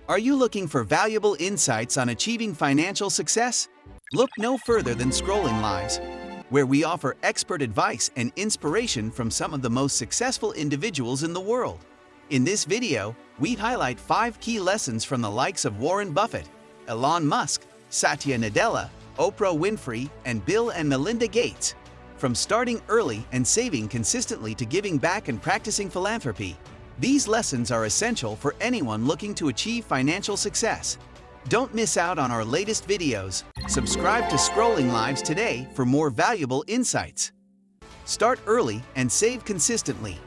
Are you looking for valuable insights on achieving financial success? Look no further than Scrolling Lives, where we offer expert advice and inspiration from some of the most successful individuals in the world. In this video, we highlight 5 key lessons from the likes of Warren Buffett, Elon Musk, Satya Nadella, Oprah Winfrey, and Bill and Melinda Gates. From starting early and saving consistently to giving back and practicing philanthropy, these lessons are essential for anyone looking to achieve financial success. Don't miss out on our latest videos. Subscribe to Scrolling Lives today for more valuable insights. Start early and save consistently.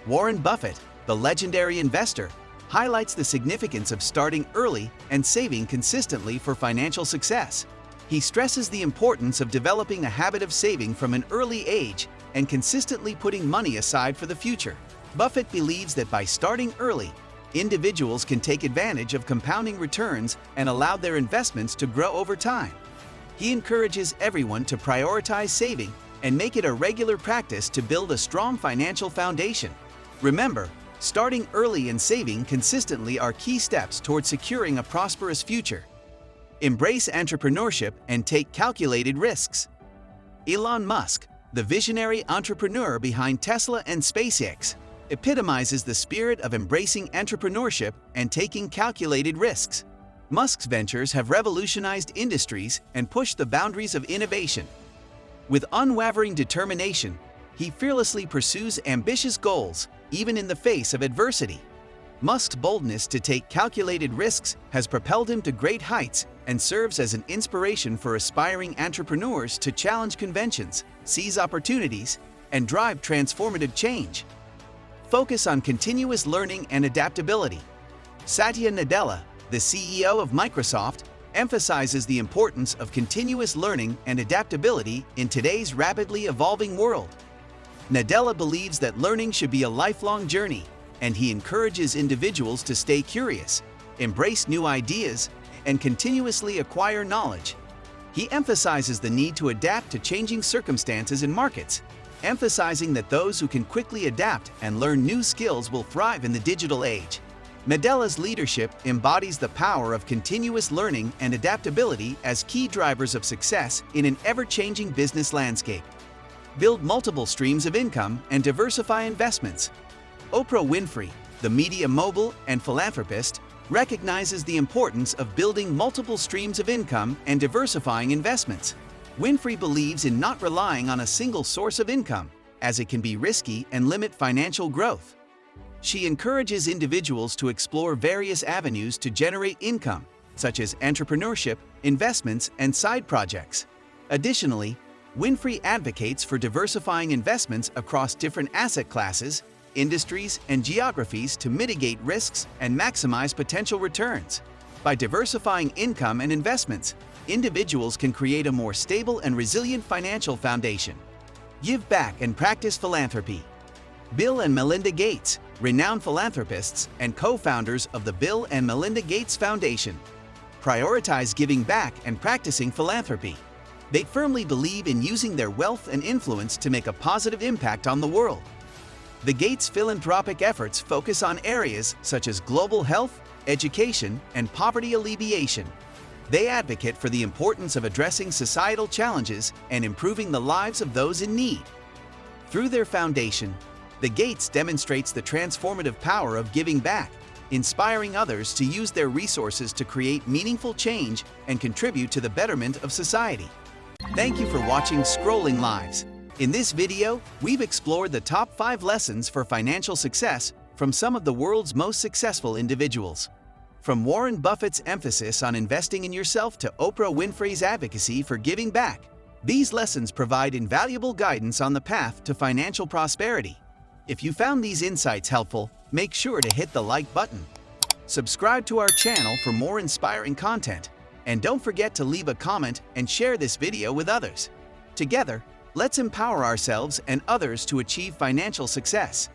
Warren Buffett, the legendary investor, highlights the significance of starting early and saving consistently for financial success. He stresses the importance of developing a habit of saving from an early age and consistently putting money aside for the future. Buffett believes that by starting early, individuals can take advantage of compounding returns and allow their investments to grow over time. He encourages everyone to prioritize saving and make it a regular practice to build a strong financial foundation. Remember, starting early and saving consistently are key steps toward securing a prosperous future. Embrace entrepreneurship and take calculated risks. Elon Musk, the visionary entrepreneur behind Tesla and SpaceX, epitomizes the spirit of embracing entrepreneurship and taking calculated risks. Musk's ventures have revolutionized industries and pushed the boundaries of innovation. With unwavering determination, he fearlessly pursues ambitious goals, even in the face of adversity. Musk's boldness to take calculated risks has propelled him to great heights and serves as an inspiration for aspiring entrepreneurs to challenge conventions, seize opportunities, and drive transformative change. Focus on continuous learning and adaptability. Satya Nadella, the CEO of Microsoft, emphasizes the importance of continuous learning and adaptability in today's rapidly evolving world. Nadella believes that learning should be a lifelong journey, and he encourages individuals to stay curious, embrace new ideas, and continuously acquire knowledge. He emphasizes the need to adapt to changing circumstances and markets, emphasizing that those who can quickly adapt and learn new skills will thrive in the digital age. Nadella's leadership embodies the power of continuous learning and adaptability as key drivers of success in an ever-changing business landscape. Build multiple streams of income and diversify investments. Oprah Winfrey, the media mogul and philanthropist, recognizes the importance of building multiple streams of income and diversifying investments. Winfrey believes in not relying on a single source of income, as it can be risky and limit financial growth. She encourages individuals to explore various avenues to generate income, such as entrepreneurship, investments, and side projects. Additionally, Winfrey advocates for diversifying investments across different asset classes, industries, and geographies to mitigate risks and maximize potential returns. By diversifying income and investments, individuals can create a more stable and resilient financial foundation. Give back and practice philanthropy. Bill and Melinda Gates, renowned philanthropists and co-founders of the Bill and Melinda Gates Foundation, prioritize giving back and practicing philanthropy. They firmly believe in using their wealth and influence to make a positive impact on the world. The Gates philanthropic efforts focus on areas such as global health, education, and poverty alleviation. They advocate for the importance of addressing societal challenges and improving the lives of those in need. Through their foundation, the Gates demonstrates the transformative power of giving back, inspiring others to use their resources to create meaningful change and contribute to the betterment of society. Thank you for watching Scrolling Lives. In this video, we've explored the top 5 lessons for financial success from some of the world's most successful individuals. From Warren Buffett's emphasis on investing in yourself to Oprah Winfrey's advocacy for giving back, these lessons provide invaluable guidance on the path to financial prosperity. If you found these insights helpful, make sure to hit the like button. Subscribe to our channel for more inspiring content, and don't forget to leave a comment and share this video with others. Together, let's empower ourselves and others to achieve financial success.